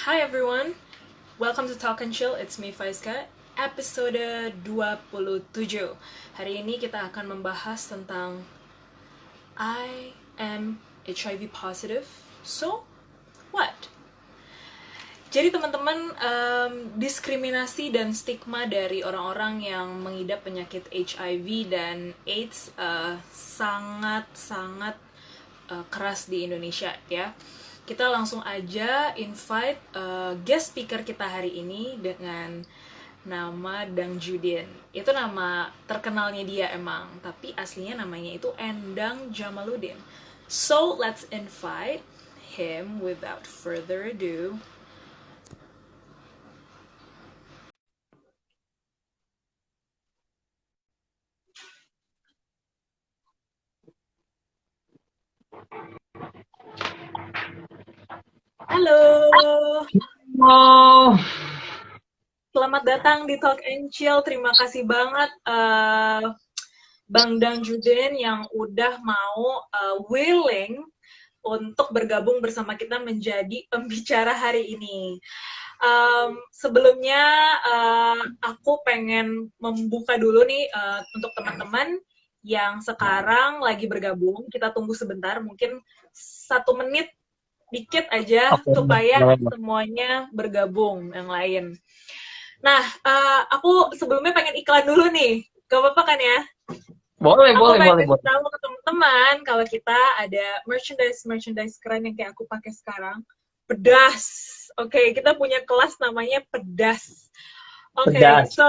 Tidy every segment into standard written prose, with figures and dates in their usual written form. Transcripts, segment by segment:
Hi everyone, welcome to Talk and Chill, it's me Faiska, episode 27. Hari ini kita akan membahas tentang I am HIV positive, so what? Jadi teman-teman, diskriminasi dan stigma dari orang-orang yang mengidap penyakit HIV dan AIDS sangat-sangat keras di Indonesia ya. Kita langsung aja invite guest speaker kita hari ini dengan nama Dang Judin. Itu nama terkenalnya dia emang, tapi aslinya namanya itu Endang Jamaluddin. So let's invite him without further ado. Halo, Oh, selamat datang di Talk and Chill. Terima kasih banget Bang Dang Judin yang udah mau willing untuk bergabung bersama kita menjadi pembicara hari ini. Sebelumnya aku pengen membuka dulu nih untuk teman-teman yang sekarang lagi bergabung. Kita tunggu sebentar, mungkin 1 menit dikit aja oke, supaya boleh, boleh. semuanya bergabung yang lain. Nah, aku sebelumnya pengen iklan dulu nih. Gak apa-apa kan ya? Boleh, Aku boleh, pengen boleh, kasih boleh. tahu ke teman-teman kalau kita ada merchandise keren yang kayak aku pakai sekarang. Pedas. Oke, kita punya kelas namanya pedas. Oke, Pedas. so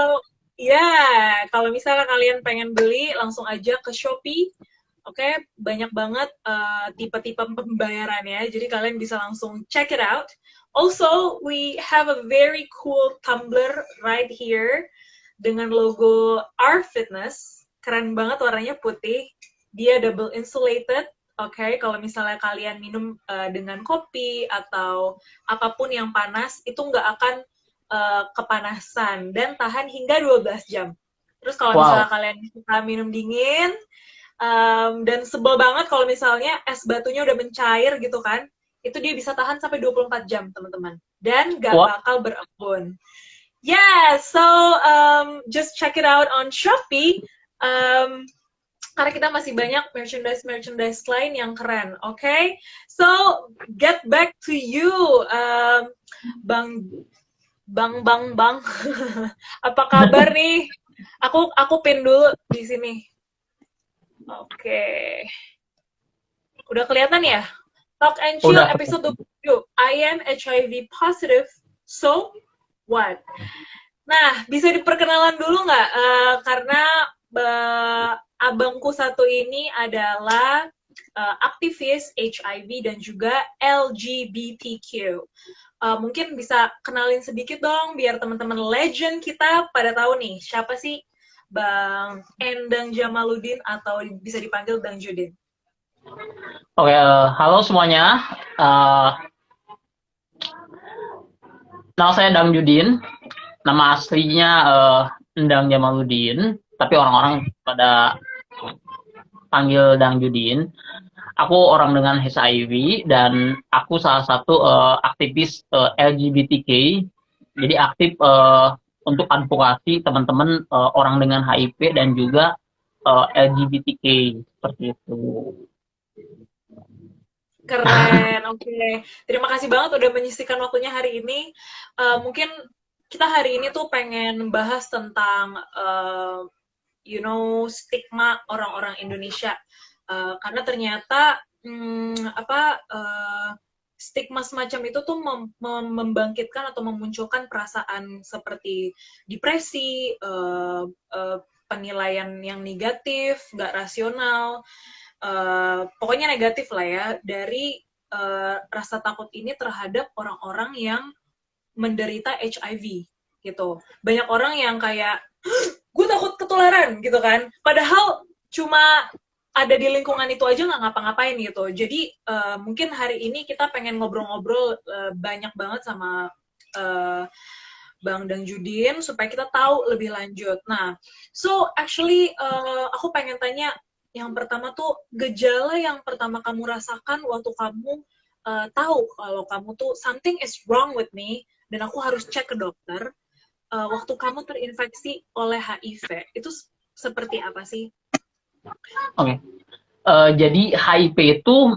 ya, yeah, kalau misalnya kalian pengen beli langsung aja ke Shopee. Oke, banyak banget tipe-tipe pembayarannya. Jadi kalian bisa langsung check it out. Also, we have a very cool tumbler right here dengan logo Our Fitness. Keren banget warnanya putih. Dia double insulated. Oke, kalau misalnya kalian minum dengan kopi atau apapun yang panas, itu nggak akan kepanasan dan tahan hingga 12 jam. Terus kalau misalnya Wow. kalian suka minum dingin, dan sebel banget kalau misalnya es batunya udah mencair gitu kan, itu dia bisa tahan sampai 24 jam, teman-teman. Dan gak Wah, bakal berembun. Yeah, so just check it out on Shopee. Um, karena kita masih banyak merchandise lain yang keren, oke? Okay? So, get back to you, Bang Bang Bang Bang. Apa kabar nih? Aku pin dulu di sini. Oke. Udah kelihatan ya? Talk and Chill udah. episode 27. I am HIV positive. So what? Nah, bisa diperkenalan dulu nggak? Karena abangku satu ini adalah aktivis HIV dan juga LGBTQ. Mungkin bisa kenalin sedikit dong, biar teman-teman legend kita pada tahu nih, siapa sih Bang Endang Jamaluddin atau bisa dipanggil Bang Judin. Oke, halo semuanya. Eh, Nama saya Dang Judin. Nama aslinya Endang Jamaluddin, tapi orang-orang pada panggil Dang Judin. Aku orang dengan HIV dan aku salah satu aktivis LGBTQ. Jadi aktif untuk advokasi teman-teman orang dengan HIV dan juga LGBTQ seperti itu. Keren, oke. Okay. Terima kasih banget udah menyisihkan waktunya hari ini. Mungkin kita hari ini tuh pengen bahas tentang, stigma orang-orang Indonesia. Karena ternyata, stigma semacam itu tuh membangkitkan atau memunculkan perasaan seperti depresi, penilaian yang negatif, nggak rasional, pokoknya negatif lah ya dari rasa takut ini terhadap orang-orang yang menderita HIV gitu. Banyak orang yang kayak gue takut ketularan gitu kan. Padahal cuma ada di lingkungan itu aja nggak ngapa-ngapain gitu. Jadi mungkin hari ini kita pengen ngobrol-ngobrol banyak banget sama uh, Bang Dang Judin supaya kita tahu lebih lanjut. Nah, so actually aku pengen tanya yang pertama tuh gejala yang pertama kamu rasakan waktu kamu tahu kalau kamu tuh something is wrong with me dan aku harus cek ke dokter, waktu kamu terinfeksi oleh HIV itu seperti apa sih? Oke. Jadi HIV itu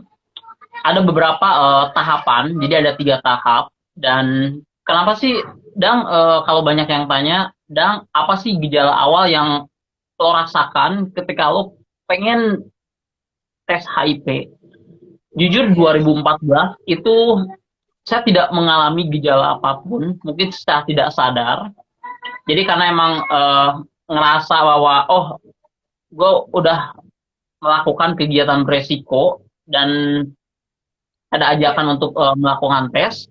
ada beberapa tahapan, jadi ada 3 tahap. Dan kenapa sih, Dang, kalau banyak yang tanya, Dang, apa sih gejala awal yang lo rasakan ketika lo pengen tes HIV? Jujur Oke. 2014 itu saya tidak mengalami gejala apapun, mungkin secara tidak sadar. Jadi karena emang ngerasa bahwa, oh, gue udah melakukan kegiatan beresiko dan ada Ya. ajakan untuk melakukan tes.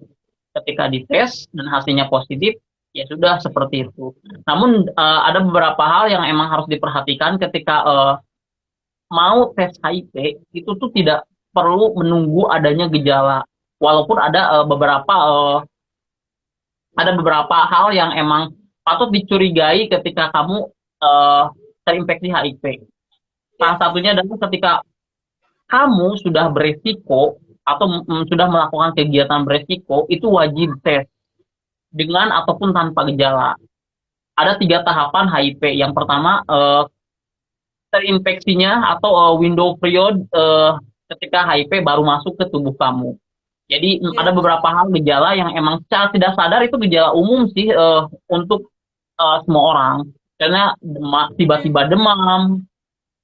Ketika dites dan hasilnya positif, ya sudah seperti itu. Namun ada beberapa hal yang emang harus diperhatikan ketika mau tes HIV, itu tuh tidak perlu menunggu adanya gejala. Walaupun ada beberapa hal yang emang patut dicurigai ketika kamu eh, terinfeksi HIV. Ya. Salah satunya adalah ketika kamu sudah beresiko atau sudah melakukan kegiatan beresiko, itu wajib tes dengan ataupun tanpa gejala. Ada 3 tahapan HIV. Yang pertama, terinfeksinya atau window period ketika HIV baru masuk ke tubuh kamu. Jadi ada Ya. beberapa hal gejala yang emang secara tidak sadar itu gejala umum sih untuk semua orang. Karena tiba-tiba demam,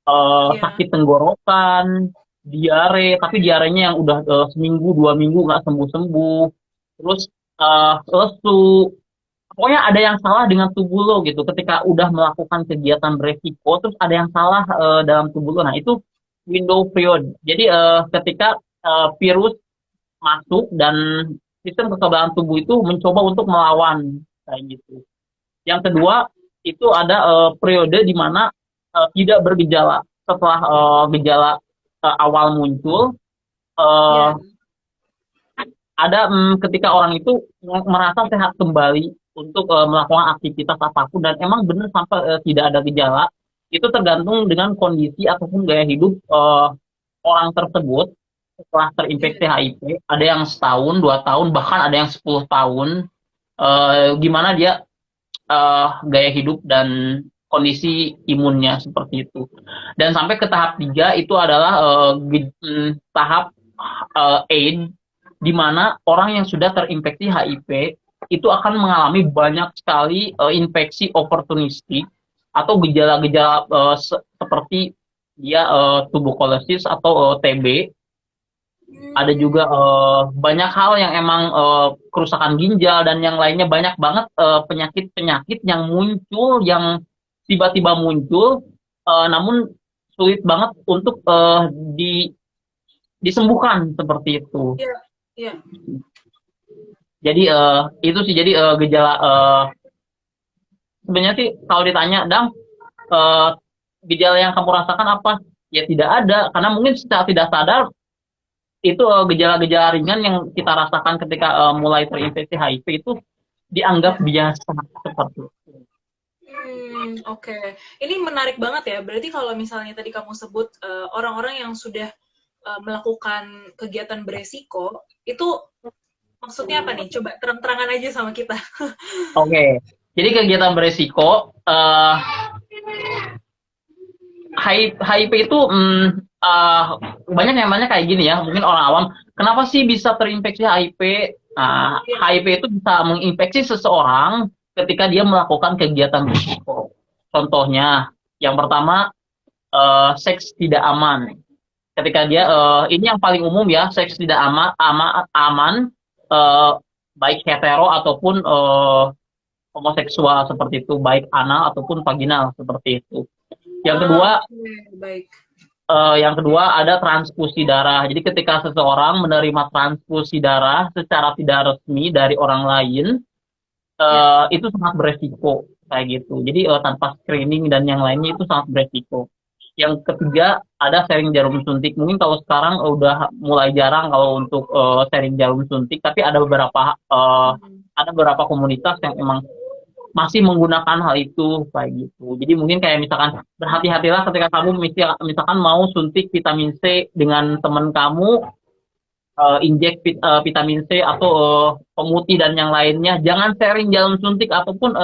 Ya. sakit tenggorokan, diare, tapi diarenya yang udah seminggu 2 minggu nggak sembuh-sembuh, terus lesu. Pokoknya ada yang salah dengan tubuh lo gitu. Ketika udah melakukan kegiatan beresiko, terus ada yang salah dalam tubuh lo. Nah itu window period. Jadi ketika virus masuk dan sistem kekebalan tubuh itu mencoba untuk melawan kayak gitu. Yang kedua itu ada periode di mana tidak bergejala. Setelah gejala awal muncul, eh, Ya. ada ketika orang itu merasa sehat kembali untuk melakukan aktivitas apapun dan emang benar sampai tidak ada gejala, itu tergantung dengan kondisi ataupun gaya hidup orang tersebut setelah terinfeksi Ya. HIV. Ada yang setahun, 2 tahun, bahkan ada yang 10 tahun. Gimana dia gaya hidup dan kondisi imunnya seperti itu. Dan sampai ke tahap 3 itu adalah tahap AIDS, di mana orang yang sudah terinfeksi HIV itu akan mengalami banyak sekali infeksi oportunistik atau gejala-gejala seperti dia tuberkulosis atau TB. Ada juga banyak hal yang emang kerusakan ginjal dan yang lainnya, banyak banget penyakit-penyakit yang muncul, yang tiba-tiba muncul, namun sulit banget untuk disembuhkan seperti itu. Ya. Ya. Jadi itu sih, jadi gejala sebenarnya sih kalau ditanya, Dang, eh, gejala yang kamu rasakan apa? Ya tidak ada, karena mungkin secara tidak sadar itu gejala-gejala ringan yang kita rasakan ketika mulai terinfeksi HIV itu dianggap Ya. biasa seperti itu. Oke. Ini menarik banget ya. Berarti kalau misalnya tadi kamu sebut orang-orang yang sudah melakukan kegiatan beresiko, itu maksudnya apa nih? Coba terang-terangan aja sama kita. Oke, jadi kegiatan beresiko HIV itu banyak yang nanya kayak gini ya, mungkin orang awam, kenapa sih bisa terinfeksi HIV? Nah, Ya. HIV itu bisa menginfeksi seseorang ketika dia melakukan kegiatan beresiko. Contohnya, yang pertama, seks tidak aman. Ketika dia ini yang paling umum ya, seks tidak aman, eh, baik hetero ataupun homoseksual seperti itu, baik anal ataupun vaginal seperti itu. Yang kedua, Oke, baik. ada transfusi darah. Jadi ketika seseorang menerima transfusi darah secara tidak resmi dari orang lain, Ya. itu sangat beresiko kayak gitu. Jadi tanpa screening dan yang lainnya itu sangat beresiko. Yang ketiga ada sharing jarum suntik. Mungkin kalau sekarang udah mulai jarang kalau untuk sharing jarum suntik, tapi ada beberapa komunitas yang emang masih menggunakan hal itu kayak gitu. Jadi mungkin kayak misalkan berhati-hatilah ketika kamu misalkan mau suntik vitamin C dengan teman kamu, injek vitamin C atau pemutih dan yang lainnya. Jangan sharing jarum suntik ataupun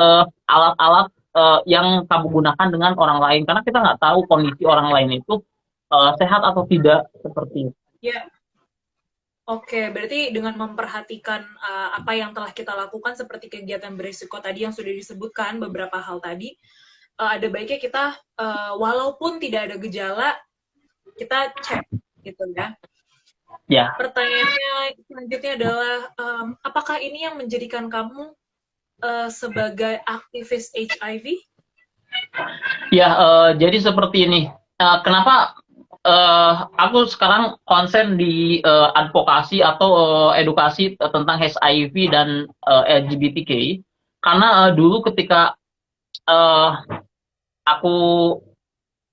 alat-alat yang kamu gunakan dengan orang lain karena kita nggak tahu kondisi orang lain itu sehat atau tidak seperti itu. Ya, oke. Berarti dengan memperhatikan apa yang telah kita lakukan seperti kegiatan berisiko tadi yang sudah disebutkan beberapa hal tadi, ada baiknya kita walaupun tidak ada gejala kita cek gitu ya. Ya. Pertanyaannya selanjutnya adalah apakah ini yang menjadikan kamu sebagai aktivis HIV? Ya, jadi seperti ini. Kenapa aku sekarang konsen di advokasi atau edukasi tentang HIV dan LGBTQ? Karena dulu ketika aku,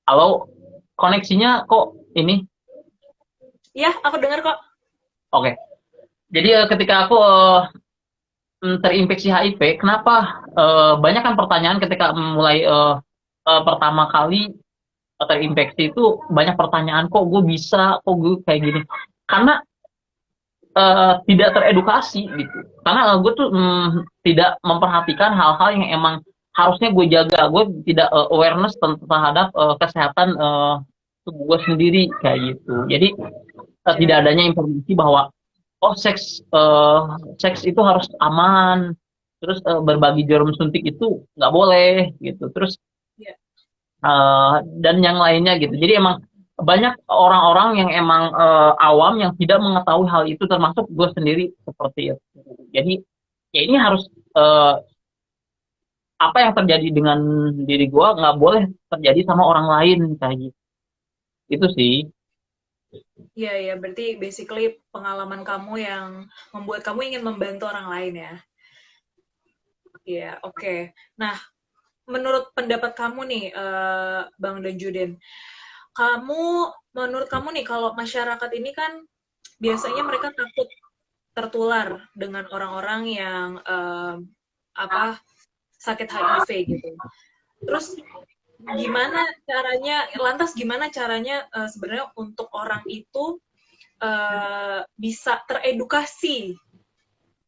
halo, koneksinya kok ini? Iya, aku dengar kok. Oke. Jadi ketika aku terinfeksi HIV, kenapa banyak kan pertanyaan ketika mulai pertama kali terinfeksi itu banyak pertanyaan kok gue bisa, kok gue kayak gini. Karena tidak teredukasi gitu. Karena gue tuh tidak memperhatikan hal-hal yang emang harusnya gue jaga. Gue tidak awareness terhadap kesehatan tubuh gue sendiri kayak gitu. Jadi tidak adanya informasi bahwa seks itu harus aman, terus berbagi jarum suntik itu nggak boleh gitu, terus dan yang lainnya gitu. Jadi emang banyak orang-orang yang emang awam yang tidak mengetahui hal itu, termasuk gue sendiri seperti itu. Jadi ya ini harus apa yang terjadi dengan diri gue nggak boleh terjadi sama orang lain kayak gitu. Itu sih. Iya, ya, berarti basically pengalaman kamu yang membuat kamu ingin membantu orang lain ya. Iya, oke. Nah, menurut pendapat kamu nih, Bang dan Juden, menurut kamu nih, kalau masyarakat ini kan biasanya mereka takut tertular dengan orang-orang yang sakit HIV gitu. Terus lantas gimana caranya sebenarnya untuk orang itu bisa teredukasi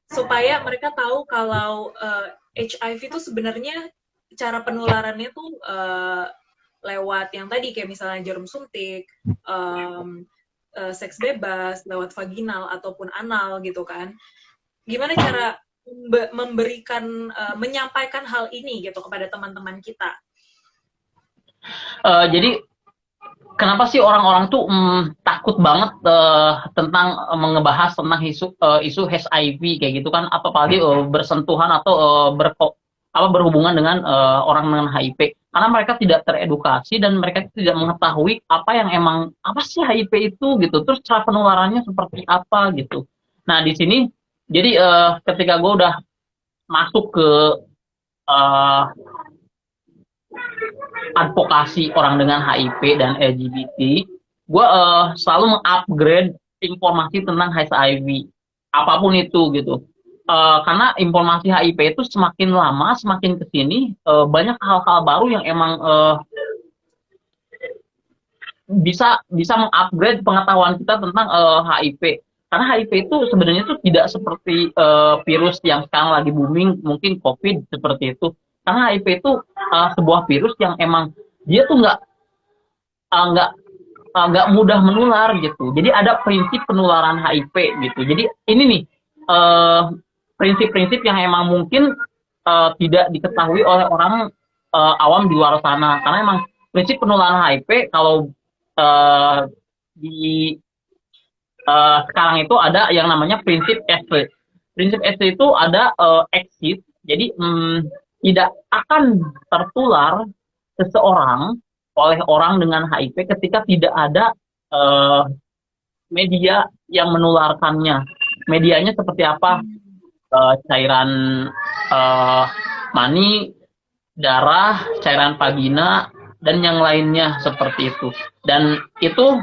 supaya mereka tahu kalau HIV itu sebenarnya cara penularannya tuh lewat yang tadi kayak misalnya jarum suntik, seks bebas, lewat vaginal ataupun anal gitu kan. Gimana cara menyampaikan hal ini gitu kepada teman-teman kita? Jadi kenapa sih orang-orang tuh takut banget tentang mengebahas tentang isu HIV kayak gitu kan, apalagi bersentuhan atau berhubungan dengan orang dengan HIV, karena mereka tidak teredukasi dan mereka tidak mengetahui apa sih HIV itu gitu, terus cara penularannya seperti apa gitu. Nah di sini jadi ketika gue udah masuk ke advokasi orang dengan HIV dan LGBT, gue selalu mengupgrade informasi tentang HIV, apapun itu gitu. Karena informasi HIV itu semakin lama, semakin kesini, banyak hal-hal baru yang emang bisa mengupgrade pengetahuan kita tentang HIV. Karena HIV itu sebenarnya itu tidak seperti virus yang sekarang lagi booming, mungkin COVID seperti itu. Karena HIV itu sebuah virus yang emang dia tuh nggak mudah menular gitu. Jadi ada prinsip penularan HIV gitu. Jadi ini nih prinsip-prinsip yang emang mungkin tidak diketahui oleh orang awam di luar sana. Karena emang prinsip penularan HIV kalau di sekarang itu ada yang namanya prinsip ST. Prinsip ST itu ada exit. Jadi tidak akan tertular seseorang oleh orang dengan HIV ketika tidak ada media yang menularkannya. Medianya seperti apa? Cairan mani, darah, cairan vagina, dan yang lainnya seperti itu. Dan itu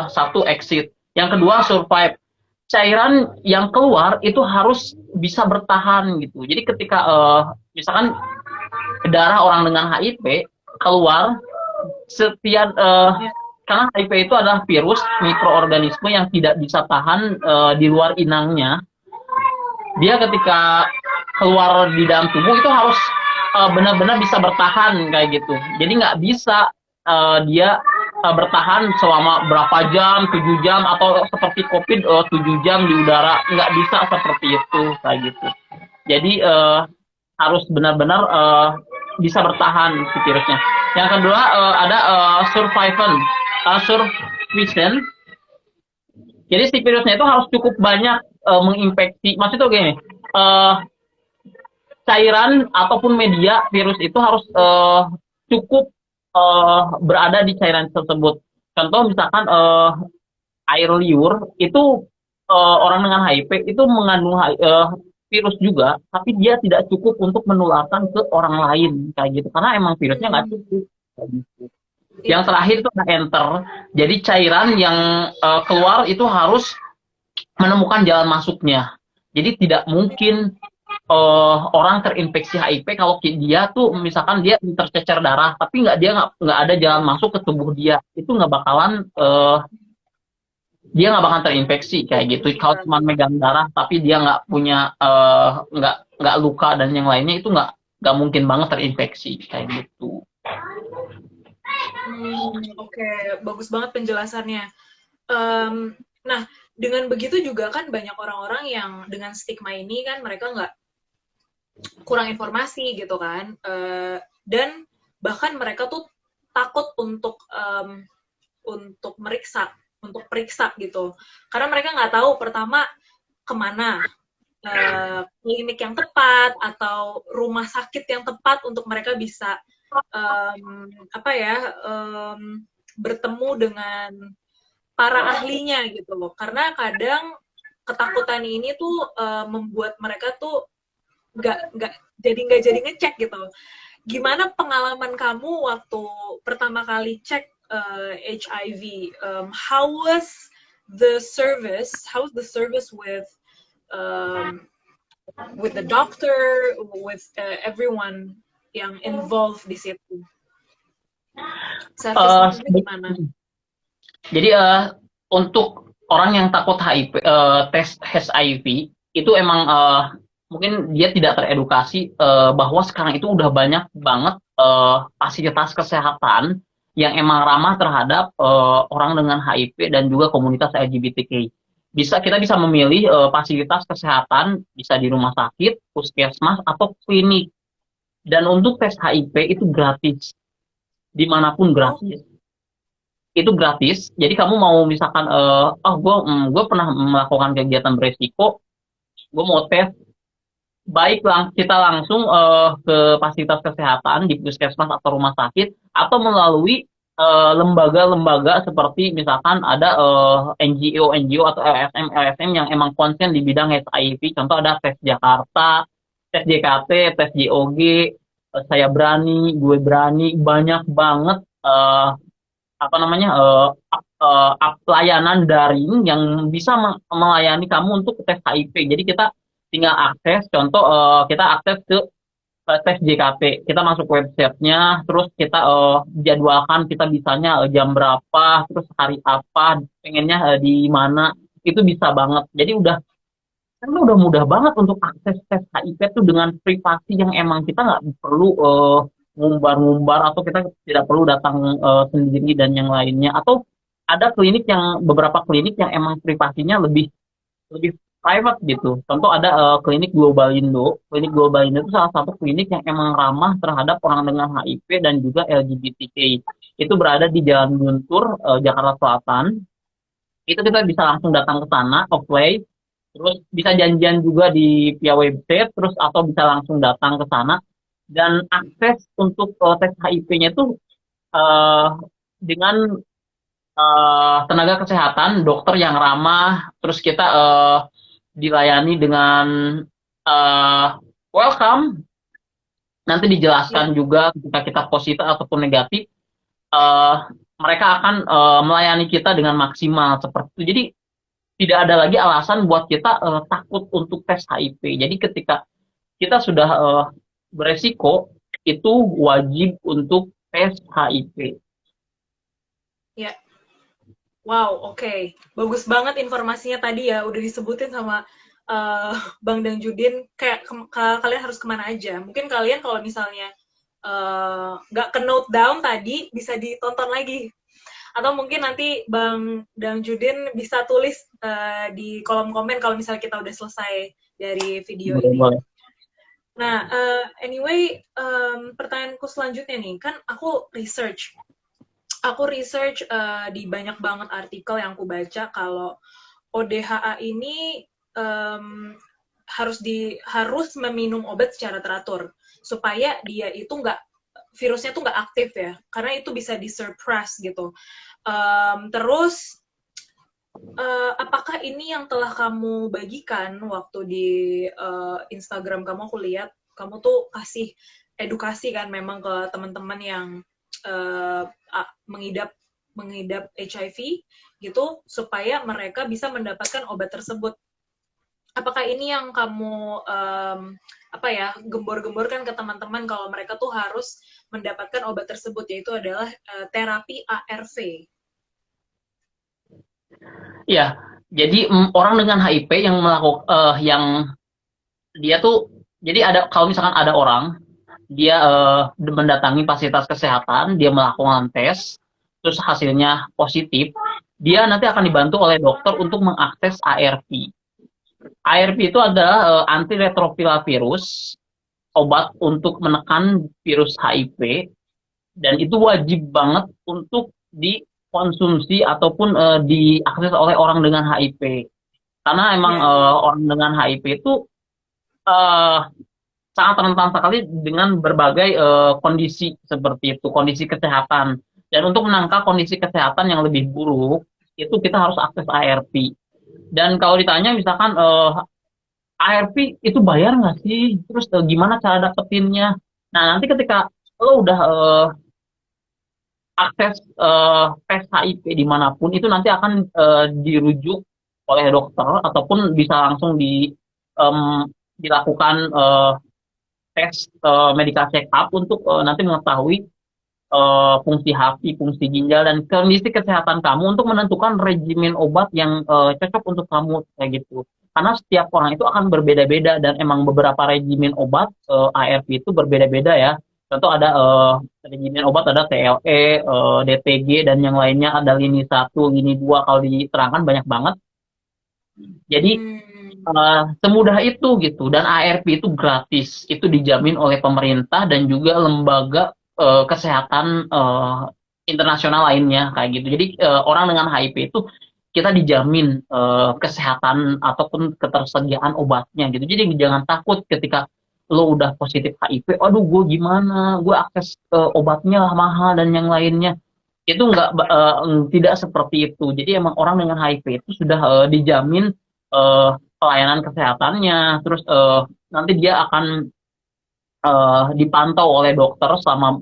satu exit. Yang kedua survive. Cairan yang keluar itu harus bisa bertahan gitu. Jadi ketika misalkan darah orang dengan HIV keluar, karena HIV itu adalah virus mikroorganisme yang tidak bisa tahan di luar inangnya. Dia ketika keluar di dalam tubuh itu harus benar-benar bisa bertahan kayak gitu. Jadi nggak bisa dia bertahan selama berapa jam, 7 jam, atau seperti COVID 7 jam di udara. Nggak bisa seperti itu kayak gitu. Jadi harus benar-benar bisa bertahan si virusnya. Yang kedua ada survival. Jadi si virusnya itu harus cukup banyak menginfeksi. Maksudnya gini, cairan ataupun media virus itu harus cukup berada di cairan tersebut. Contoh misalkan air liur itu orang dengan HIV itu mengandung virus juga, tapi dia tidak cukup untuk menularkan ke orang lain kayak gitu, karena emang virusnya nggak cukup. Kayak gitu. Yang terakhir itu ada enter. Jadi cairan yang keluar itu harus menemukan jalan masuknya. Jadi tidak mungkin orang terinfeksi HIV kalau dia tuh misalkan dia tercecer darah, tapi dia nggak ada jalan masuk ke tubuh dia, itu nggak bakalan dia nggak bakalan terinfeksi kayak gitu. Kalau cuma megang darah tapi dia nggak punya nggak luka dan yang lainnya, itu nggak mungkin banget terinfeksi kayak gitu. Oke, bagus banget penjelasannya. Nah, dengan begitu juga kan banyak orang-orang yang dengan stigma ini kan mereka nggak kurang informasi gitu kan, dan bahkan mereka tuh takut untuk periksa gitu, karena mereka nggak tahu pertama kemana klinik yang tepat atau rumah sakit yang tepat untuk mereka bisa bertemu dengan para ahlinya gitu loh. Karena kadang ketakutan ini tuh membuat mereka tuh nggak jadi ngecek gitu. Gimana pengalaman kamu waktu pertama kali cek HIV? How was the service with the doctor, with everyone yang involved di situ? Service gimana? Jadi untuk orang yang takut HIV, tes HIV itu emang mungkin dia tidak teredukasi bahwa sekarang itu udah banyak banget fasilitas kesehatan yang emang ramah terhadap orang dengan HIV dan juga komunitas LGBTQ. Kita bisa memilih fasilitas kesehatan, bisa di rumah sakit, puskesmas, atau klinik. Dan untuk tes HIV itu gratis, dimanapun gratis. Itu gratis. Jadi kamu mau misalkan, gue pernah melakukan kegiatan beresiko, gue mau tes, kita langsung ke fasilitas kesehatan di puskesmas atau rumah sakit, atau melalui lembaga-lembaga seperti misalkan ada NGO atau LSM yang emang konsen di bidang HIV. Contoh ada Tes Jakarta, Tes JKT, Tes JOG, Saya Berani, Gue Berani, banyak banget layanan daring yang bisa melayani kamu untuk tes HIV. Jadi kita tinggal akses, contoh kita akses ke tes JKT, kita masuk websitenya, terus kita jadwalkan kita bisanya jam berapa, terus hari apa, pengennya di mana, itu bisa banget. Jadi udah mudah banget untuk akses tes HIV itu dengan privasi yang emang kita nggak perlu ngumbar-ngumbar, atau kita tidak perlu datang sendiri dan yang lainnya. Atau ada beberapa klinik yang emang privasinya lebih private gitu. Contoh ada klinik Globalindo. Klinik Globalindo itu salah satu klinik yang emang ramah terhadap orang dengan HIV dan juga LGBTQ. Itu berada di Jalan Guntur, Jakarta Selatan. Itu kita bisa langsung datang ke sana, offline. Terus bisa janjian juga via website, terus atau bisa langsung datang ke sana. Dan akses untuk tes HIV-nya itu dengan tenaga kesehatan, dokter yang ramah, terus kita dilayani dengan welcome. Nanti dijelaskan juga ketika kita positif ataupun negatif, mereka akan melayani kita dengan maksimal seperti itu. Jadi tidak ada lagi alasan buat kita takut untuk tes HIV. Jadi ketika kita sudah beresiko, itu wajib untuk tes HIV. Ya, Wow, oke. Bagus banget informasinya tadi ya, udah disebutin sama eh, Bang dan Judin, kayak kalian harus kemana aja. Mungkin kalian kalau misalnya nggak ke note down tadi, bisa ditonton lagi. Atau mungkin nanti Bang dan Judin bisa tulis di kolom komen kalau misalnya kita udah selesai dari video Boleh, ini. boleh. Nah, anyway, pertanyaanku selanjutnya nih, kan aku research di banyak banget artikel yang aku baca kalau ODHA ini harus meminum obat secara teratur supaya dia itu nggak virusnya tuh nggak aktif ya, karena itu bisa disuppress gitu. Terus apakah ini yang telah kamu bagikan waktu di Instagram kamu? Aku lihat kamu tuh kasih edukasi kan memang ke teman-teman yang uh, mengidap mengidap HIV gitu supaya mereka bisa mendapatkan obat tersebut. Apakah ini yang kamu apa ya gembor-gemborkan ke teman-teman kalau mereka tuh harus mendapatkan obat tersebut, yaitu adalah terapi ARV? Iya, jadi orang dengan HIV yang yang dia tuh, jadi ada, kalau misalkan ada orang dia mendatangi fasilitas kesehatan, dia melakukan tes, terus hasilnya positif, dia nanti akan dibantu oleh dokter untuk mengakses ARV. ARV itu adalah antiretroviral virus, obat untuk menekan virus HIV, dan itu wajib banget untuk dikonsumsi ataupun diakses oleh orang dengan HIV. Karena emang Ya, ya, ya. orang dengan HIV itu eh, sangat rentan sekali dengan berbagai kondisi seperti itu, kondisi kesehatan. Dan untuk menangkal kondisi kesehatan yang lebih buruk, itu kita harus akses ARV. Dan kalau ditanya misalkan ARV itu bayar nggak sih? Terus gimana cara dapetinnya? Nah, nanti ketika lo udah akses tes HIV dimanapun, itu nanti akan dirujuk oleh dokter ataupun bisa langsung dilakukan tes medical check up untuk nanti mengetahui fungsi hati, fungsi ginjal, dan kondisi kesehatan kamu untuk menentukan regimen obat yang cocok untuk kamu kayak gitu. Karena setiap orang itu akan berbeda-beda dan emang beberapa regimen obat ARV itu berbeda-beda ya. Contoh ada regimen obat ada TLE, DTG dan yang lainnya, ada lini 1, lini 2, kalau diterangkan banyak banget. Jadi Hmm. semudah itu gitu, dan ARV itu gratis, itu dijamin oleh pemerintah dan juga lembaga kesehatan internasional lainnya kayak gitu. Jadi orang dengan HIV itu kita dijamin kesehatan ataupun ketersediaan obatnya gitu. Jadi jangan takut ketika lo udah positif HIV, aduh gue gimana, gue akses obatnya lah mahal dan yang lainnya. Itu tidak seperti itu. Jadi emang orang dengan HIV itu sudah dijamin eh, pelayanan kesehatannya, terus nanti dia akan dipantau oleh dokter selama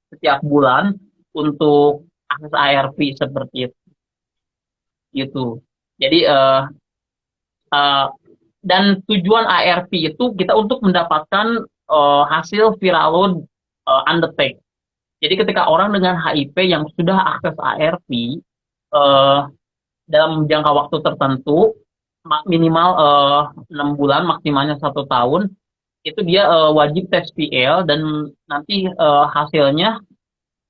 setiap bulan untuk akses ARV seperti itu gitu. Jadi eh, dan tujuan ARV itu kita untuk mendapatkan hasil viral load undetected. Jadi ketika orang dengan HIV yang sudah akses ARV eh, dalam jangka waktu tertentu, minimal 6 bulan, maksimalnya 1 tahun, itu dia wajib tes PL, dan nanti hasilnya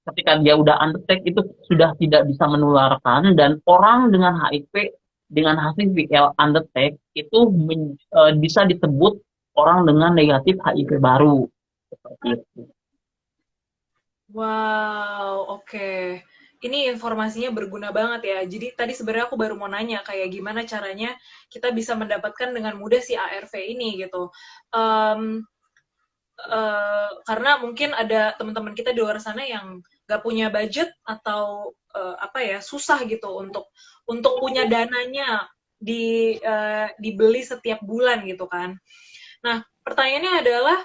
ketika dia udah undetect itu sudah tidak bisa menularkan, dan orang dengan HIV dengan hasil PL undetect itu bisa disebut orang dengan negatif HIV baru seperti itu. Wow, oke. Ini informasinya berguna banget ya. Jadi tadi sebenarnya aku baru mau nanya kayak gimana caranya kita bisa mendapatkan dengan mudah si ARV ini gitu. Em, karena mungkin ada teman-teman kita di luar sana yang nggak punya budget atau apa ya susah gitu untuk punya dananya dibeli setiap bulan gitu kan. Nah pertanyaannya adalah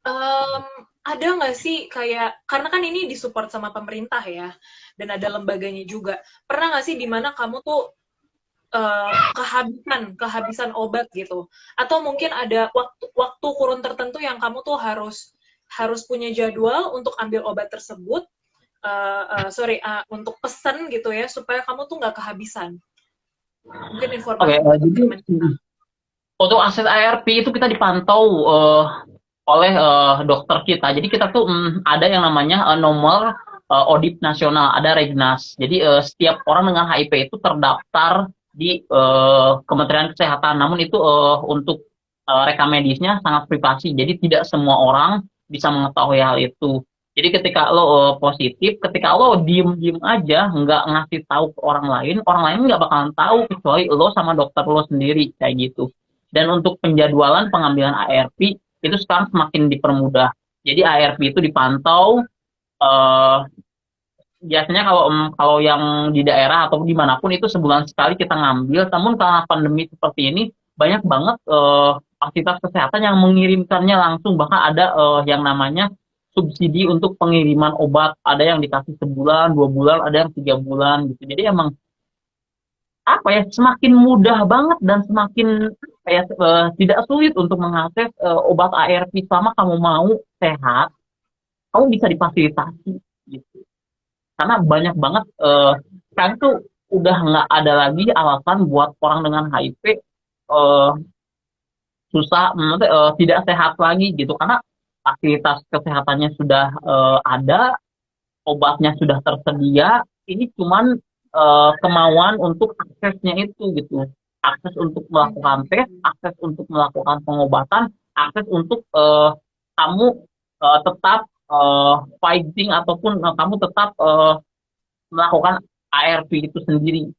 um, ada nggak sih kayak karena kan ini disupport sama pemerintah ya dan ada lembaganya juga. Pernah nggak sih di mana kamu tuh kehabisan obat gitu? Atau mungkin ada waktu kurun tertentu yang kamu tuh harus harus punya jadwal untuk ambil obat tersebut untuk pesan gitu ya supaya kamu tuh nggak kehabisan. Mungkin Oke, informasi buat jadi teman-teman kita. untuk akses ARP itu kita dipantau oleh dokter kita. Jadi kita tuh ada yang namanya nomor ODIP nasional, ada Regnas. Jadi setiap orang dengan HIV itu terdaftar di Kementerian Kesehatan. Namun itu untuk rekam medisnya sangat privasi. Jadi tidak semua orang bisa mengetahui hal itu. Jadi ketika lo positif, ketika lo diem-diem aja, nggak ngasih tahu ke orang lain nggak bakalan tahu kecuali lo sama dokter lo sendiri kayak gitu. Dan untuk penjadwalan pengambilan ARP itu sekarang semakin dipermudah. Jadi ARP itu dipantau eh, biasanya kalau yang di daerah atau dimanapun itu sebulan sekali kita ngambil. Namun karena pandemi seperti ini banyak banget fasilitas kesehatan yang mengirimkannya langsung. Bahkan ada yang namanya subsidi untuk pengiriman obat. Ada yang dikasih sebulan, 2 bulan, ada yang 3 bulan gitu. Jadi emang apa ya semakin mudah banget dan semakin kayak tidak sulit untuk mengakses obat ARV selama kamu mau sehat, kamu bisa difasilitasi gitu. Karena banyak banget sekarang tuh udah nggak ada lagi alasan buat orang dengan HIV eh, susah, maksudnya, tidak sehat lagi gitu karena fasilitas kesehatannya sudah ada, obatnya sudah tersedia, ini cuman kemauan untuk aksesnya itu gitu. Akses untuk melakukan tes, akses untuk melakukan pengobatan, akses untuk kamu tetap fighting ataupun kamu tetap melakukan ARV itu sendiri.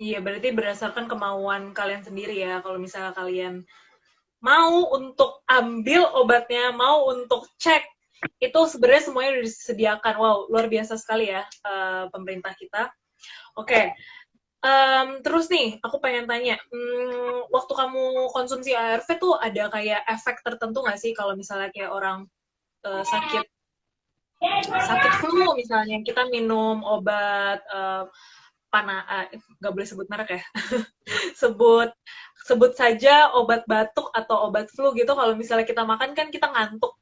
Iya, berarti berdasarkan kemauan kalian sendiri ya. Kalau misalnya kalian mau untuk ambil obatnya, mau untuk cek, itu sebenarnya semuanya udah disediakan. Wow, luar biasa sekali ya pemerintah kita. Oke, terus nih, aku pengen tanya, waktu kamu konsumsi ARV tuh ada kayak efek tertentu nggak sih kalau misalnya kayak orang sakit sakit flu misalnya, kita minum obat nggak boleh sebut merek ya, sebut sebut saja obat batuk atau obat flu gitu, kalau misalnya kita makan kan kita ngantuk.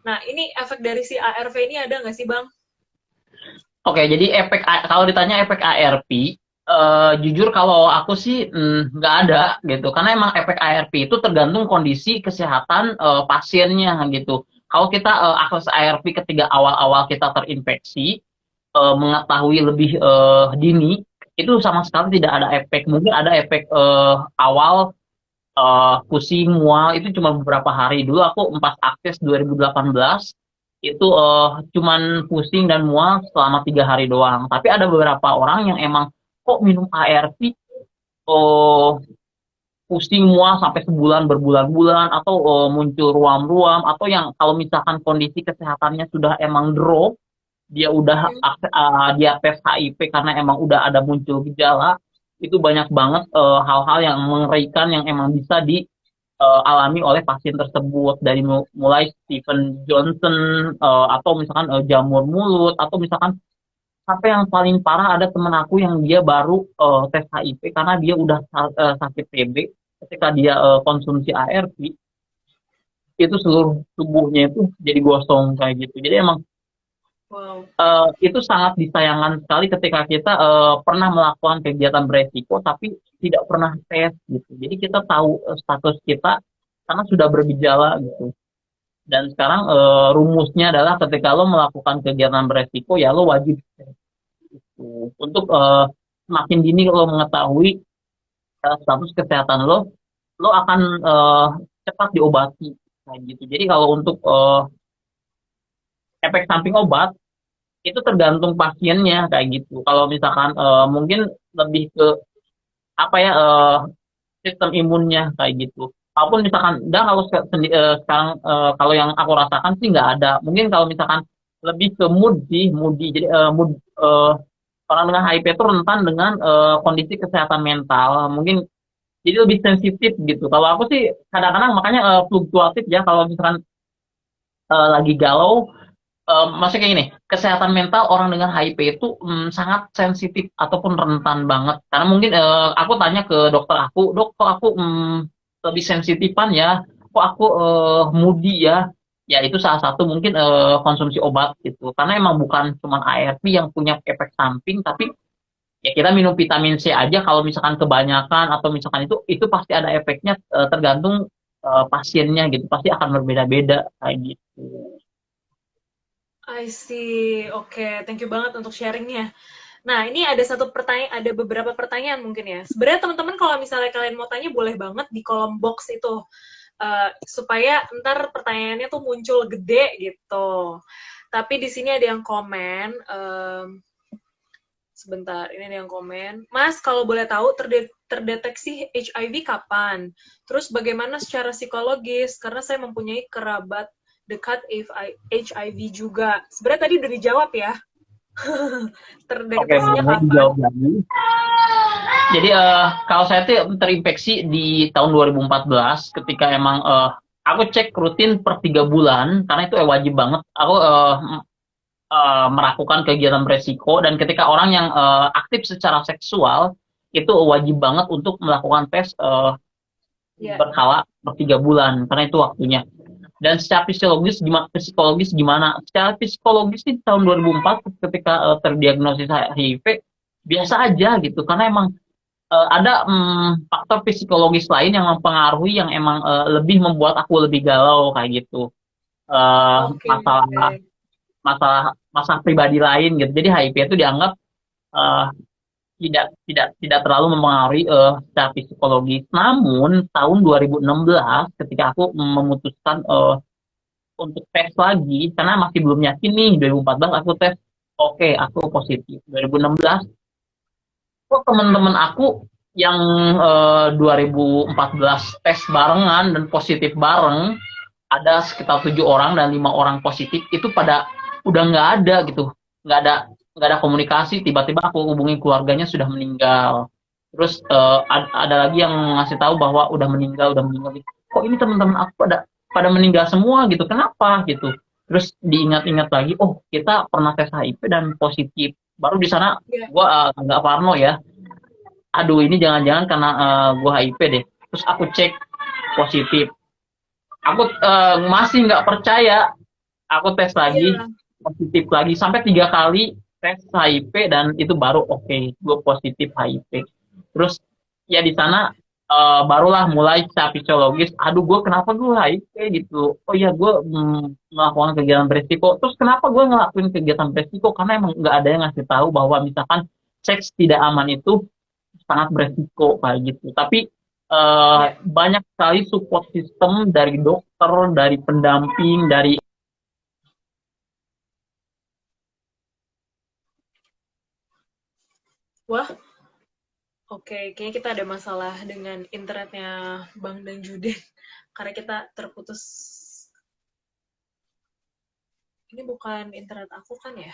Nah, ini efek dari si ARV ini ada nggak sih, Bang? Oke, jadi kalau ditanya efek ARP, jujur kalau aku sih nggak ada gitu, karena emang efek ARP itu tergantung kondisi kesehatan pasiennya gitu. Kalau kita akses ARP ketika awal-awal kita terinfeksi, mengetahui lebih dini, itu sama sekali tidak ada efek. Mungkin ada efek awal pusing, mual itu cuma beberapa hari. Dulu aku pas akses 2018 itu cuman pusing dan mual selama 3 hari doang. Tapi ada beberapa orang yang emang kok minum ARV oh pusing mual sampai sebulan berbulan-bulan atau muncul ruam-ruam atau yang kalau misalkan kondisi kesehatannya sudah emang drop, dia udah dia tes HIV karena emang udah ada muncul gejala, itu banyak banget hal-hal yang mengerikan yang emang bisa dialami oleh pasien tersebut, dari mulai Stephen Johnson atau misalkan jamur mulut, atau misalkan sampai yang paling parah ada temen aku yang dia baru tes HIV karena dia udah sakit TB. Ketika dia konsumsi ARV itu seluruh tubuhnya itu jadi gosong kayak gitu. Jadi emang Wow. itu sangat disayangkan sekali ketika kita pernah melakukan kegiatan beresiko tapi tidak pernah tes gitu. Jadi kita tahu status kita karena sudah bergejala gitu. Dan sekarang rumusnya adalah ketika lo melakukan kegiatan beresiko ya lo wajib tes gitu. Untuk semakin dini lo mengetahui status kesehatan lo akan cepat diobati kayak gitu. Jadi kalau untuk efek samping obat itu tergantung pasiennya kayak gitu. Kalau misalkan mungkin lebih ke apa ya sistem imunnya kayak gitu. Walaupun misalkan, dah kalau sekarang kalau yang aku rasakan sih nggak ada. Mungkin kalau misalkan lebih ke mood sih, moody. Jadi mood orang dengan HIV itu rentan dengan kondisi kesehatan mental. Mungkin jadi lebih sensitif gitu. Kalau aku sih kadang-kadang makanya fluktuatif ya. Kalau misalkan lagi galau, maksudnya kayak gini, kesehatan mental orang dengan HIV itu sangat sensitif ataupun rentan banget. Karena mungkin aku tanya ke dokter aku, dok, kok aku lebih sensitifan ya, kok aku moody ya. ya itu salah satu mungkin konsumsi obat gitu. Karena emang bukan cuma ARV yang punya efek samping, tapi ya kita minum vitamin C aja kalau misalkan kebanyakan atau misalkan itu pasti ada efeknya, tergantung pasiennya gitu. Pasti akan berbeda-beda kayak gitu. I see. Oke, thank you banget untuk sharingnya. Nah, ini ada ada beberapa pertanyaan mungkin ya. Sebenarnya teman-teman kalau misalnya kalian mau tanya boleh banget di kolom box itu. Supaya ntar pertanyaannya tuh muncul gede gitu. Tapi di sini ada yang komen, sebentar, ini ada yang komen. Mas, kalau boleh tahu terdeteksi HIV kapan? Terus bagaimana secara psikologis? Karena saya mempunyai kerabat dekat HIV juga. Sebenarnya tadi udah dijawab ya. Oke, Terdeteksinya boleh kapan? dijawab lagi. Jadi kalau saya tuh terinfeksi di tahun 2014 ketika emang aku cek rutin per 3 bulan karena itu wajib banget. Aku melakukan kegiatan beresiko dan ketika orang yang aktif secara seksual itu wajib banget untuk melakukan tes Ya. berkala per 3 bulan karena itu waktunya. Dan secara psikologis gimana? Secara psikologis di tahun 2004 ketika terdiagnosis HIV biasa aja gitu karena emang ada faktor psikologis lain yang mempengaruhi yang emang lebih membuat aku lebih galau kayak gitu. Oke. Masalah masalah masalah pribadi lain gitu. Jadi HIV itu dianggap eh, tidak terlalu mempengaruhi secara psikologis. Namun tahun 2016 ketika aku memutuskan untuk tes lagi karena masih belum yakin nih 2014 aku tes, oke, aku positif. 2016 kok teman-teman aku yang 2014 tes barengan dan positif bareng ada sekitar 7 orang dan 5 orang positif itu pada udah nggak ada gitu, nggak ada nggak ada komunikasi. Tiba-tiba aku hubungi keluarganya sudah meninggal. Terus ada lagi yang ngasih tahu bahwa udah meninggal. Kok ini teman-teman aku pada pada meninggal semua gitu, kenapa gitu. Terus diingat-ingat lagi, oh kita pernah tes HIV dan positif. Baru di sana Ya. gua nggak parno ya, aduh ini jangan-jangan karena gua HIV deh. Terus aku cek positif, aku masih nggak percaya, aku tes lagi Iya. positif lagi sampai 3 kali tes HIV dan itu baru oke, gue positif HIV. Terus ya di sana barulah mulai secara fisiologis, aduh gue kenapa gue HIV gitu. Oh iya gue melakukan kegiatan beresiko. Terus kenapa gue ngelakuin kegiatan beresiko, karena emang nggak ada yang ngasih tahu bahwa misalkan seks tidak aman itu sangat beresiko kayak gitu. Tapi Ya. banyak sekali support system dari dokter, dari pendamping, dari Wah, oke, kayaknya kita ada masalah dengan internetnya Bang dan Judin. Karena kita terputus. Ini bukan internet aku kan ya?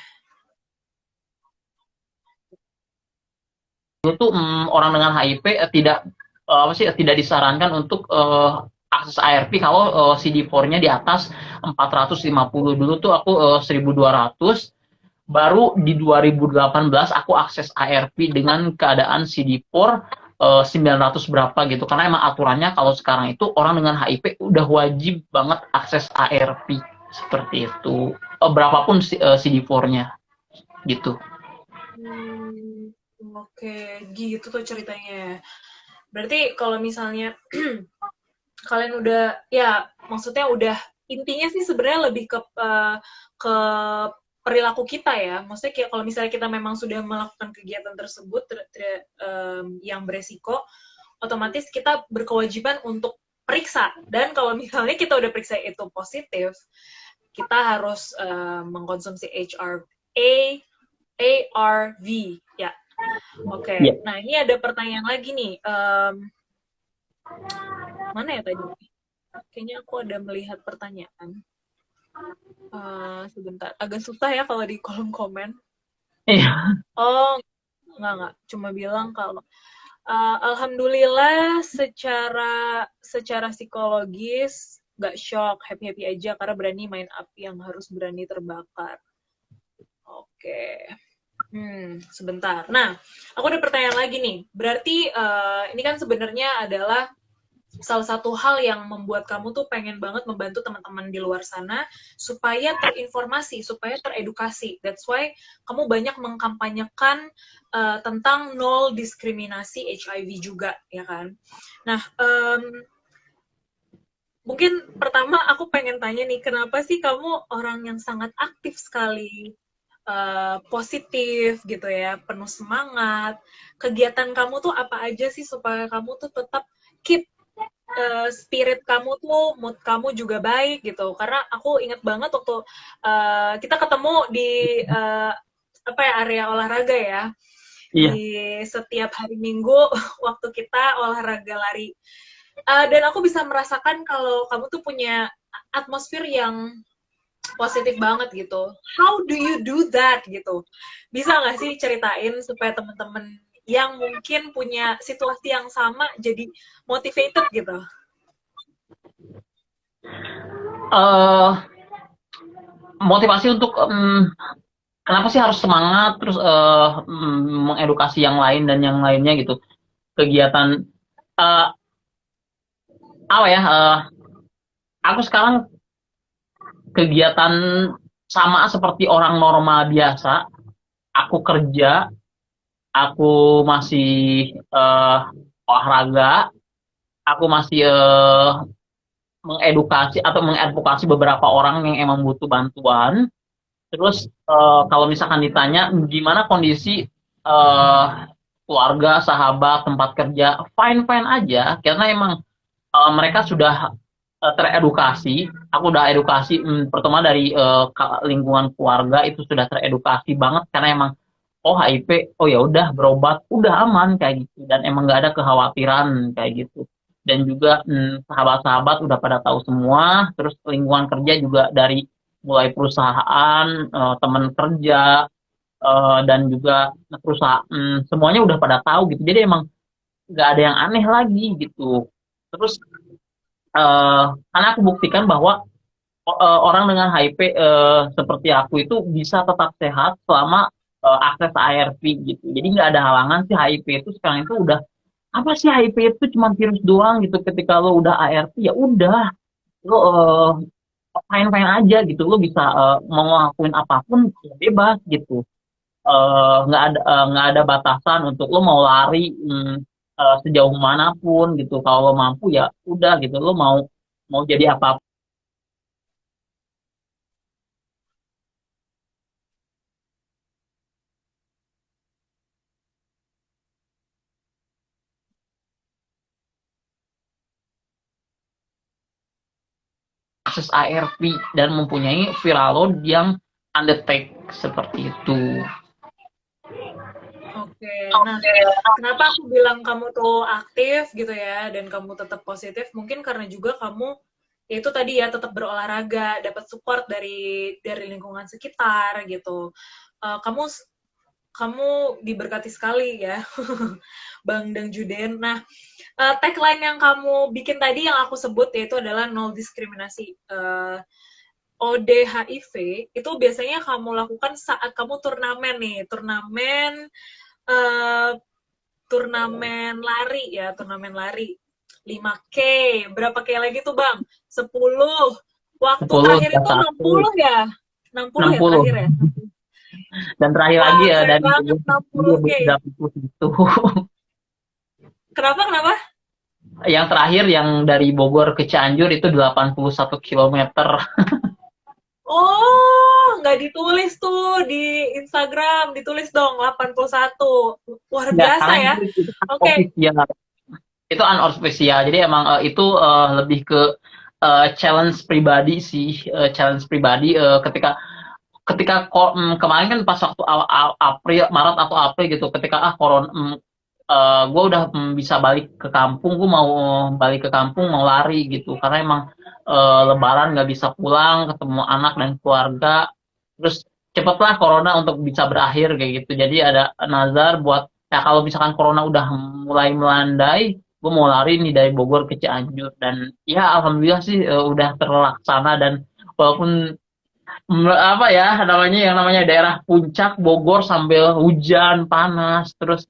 itu orang dengan HIV tidak apa sih tidak disarankan untuk akses ARV kalau CD4-nya di atas 450. Dulu tuh aku 1200, baru di 2018 aku akses ARV dengan keadaan CD4 900 berapa gitu. Karena emang aturannya kalau sekarang itu orang dengan HIV udah wajib banget akses ARV seperti itu. Berapapun CD4-nya gitu. Hmm, oke, gitu tuh ceritanya. Berarti kalau misalnya kalian udah, ya maksudnya udah, intinya sih sebenarnya lebih ke perilaku kita ya. Maksudnya kayak kalau misalnya kita memang sudah melakukan kegiatan tersebut yang beresiko, otomatis kita berkewajiban untuk periksa. Dan kalau misalnya kita udah periksa itu positif, kita harus mengkonsumsi ARV, ya. Ya. Oke. Nah, ini ada pertanyaan lagi nih. Mana ya tadi? Kayaknya aku ada melihat pertanyaan. Sebentar. Agak susah ya kalau di kolom komen. Iya. Oh, enggak. Cuma bilang kalau alhamdulillah secara psikologis nggak shock, happy-happy aja karena berani main api yang harus berani terbakar. Oke. Sebentar. Nah, aku ada pertanyaan lagi nih. Berarti ini kan sebenarnya adalah salah satu hal yang membuat kamu tuh pengen banget membantu teman-teman di luar sana supaya terinformasi, supaya teredukasi. That's why kamu banyak mengkampanyekan tentang nol diskriminasi HIV juga, ya kan? Nah, mungkin pertama aku pengen tanya nih, kenapa sih kamu orang yang sangat aktif sekali, positif gitu ya, penuh semangat. Kegiatan kamu tuh apa aja sih supaya kamu tuh tetap keep spirit kamu tuh, mood kamu juga baik gitu. Karena aku inget banget waktu kita ketemu di apa ya, area olahraga ya. Iya. Di setiap hari Minggu waktu kita olahraga lari. Dan aku bisa merasakan kalau kamu tuh punya atmosfer yang positif banget gitu. How do you do that gitu? Bisa nggak sih ceritain supaya teman-teman yang mungkin punya situasi yang sama jadi motivated gitu? Eh, Motivasi untuk kenapa sih harus semangat terus mengedukasi yang lain dan yang lainnya gitu. Kegiatan eh, apa ya? Aku sekarang kegiatan sama seperti orang normal biasa. Aku kerja, aku masih olahraga, aku masih mengedukasi atau mengadvokasi beberapa orang yang emang butuh bantuan. Terus kalau misalkan ditanya gimana kondisi eh, keluarga, sahabat, tempat kerja, fine-fine aja karena emang mereka sudah teredukasi. Aku udah edukasi pertama dari lingkungan keluarga itu sudah teredukasi banget karena emang oh HIV, oh ya udah berobat, udah aman kayak gitu dan emang nggak ada kekhawatiran kayak gitu. Dan juga sahabat-sahabat udah pada tahu semua, terus lingkungan kerja juga dari mulai perusahaan, teman kerja, dan juga perusahaan, semuanya udah pada tahu gitu. Jadi emang nggak ada yang aneh lagi gitu. Terus karena aku buktikan bahwa orang dengan HIV seperti aku itu bisa tetap sehat selama akses ARV gitu. Jadi nggak ada halangan sih HIV itu sekarang itu udah apa sih HIV itu cuma virus doang gitu. Ketika lo udah ARV ya udah lo fine fine aja gitu. Lo bisa mau ngelakuin apapun ya bebas gitu. Nggak ada batasan untuk lo mau lari sejauh manapun gitu. Kalau lo mampu ya udah gitu. Lo mau mau jadi apa akses ARV dan mempunyai viral load yang undetect seperti itu. Oke, nah kenapa aku bilang kamu tuh aktif gitu ya dan kamu tetap positif? Mungkin karena juga kamu ya itu tadi ya tetap berolahraga, dapat support dari lingkungan sekitar gitu. Kamu kamu diberkati sekali ya, Bang Dang Juden. Nah, tagline yang kamu bikin tadi yang aku sebut yaitu adalah nol diskriminasi. ODHIV itu biasanya kamu lakukan saat kamu turnamen nih, uh, turnamen lari ya, turnamen lari. 5K, berapa K lagi tuh Bang? 10. Waktu 10, terakhir itu 60 ya? 60 ya 60. terakhir ya? Dan terakhir Wah, lagi ya keren dari banget 60K. 30 itu. Kenapa? Yang terakhir yang dari Bogor ke Cianjur itu 81 kilometer. Oh, nggak ditulis tuh di Instagram. Ditulis dong 81. Luar Ya, biasa karena ya. itu kan Oke. official. Itu unofficial. Jadi emang itu lebih ke challenge pribadi sih, challenge pribadi ketika ketika kemarin kan pas waktu April Maret atau April gitu ketika corona gue udah bisa balik ke kampung gue mau balik ke kampung mau lari gitu karena emang Lebaran nggak bisa pulang ketemu anak dan keluarga terus cepetlah corona untuk bisa berakhir kayak gitu jadi ada nazar buat ya kalau misalkan corona udah mulai melandai gue mau lari nih dari Bogor ke Cianjur dan ya alhamdulillah sih udah terlaksana dan walaupun apa ya namanya yang namanya daerah puncak Bogor sambil hujan panas terus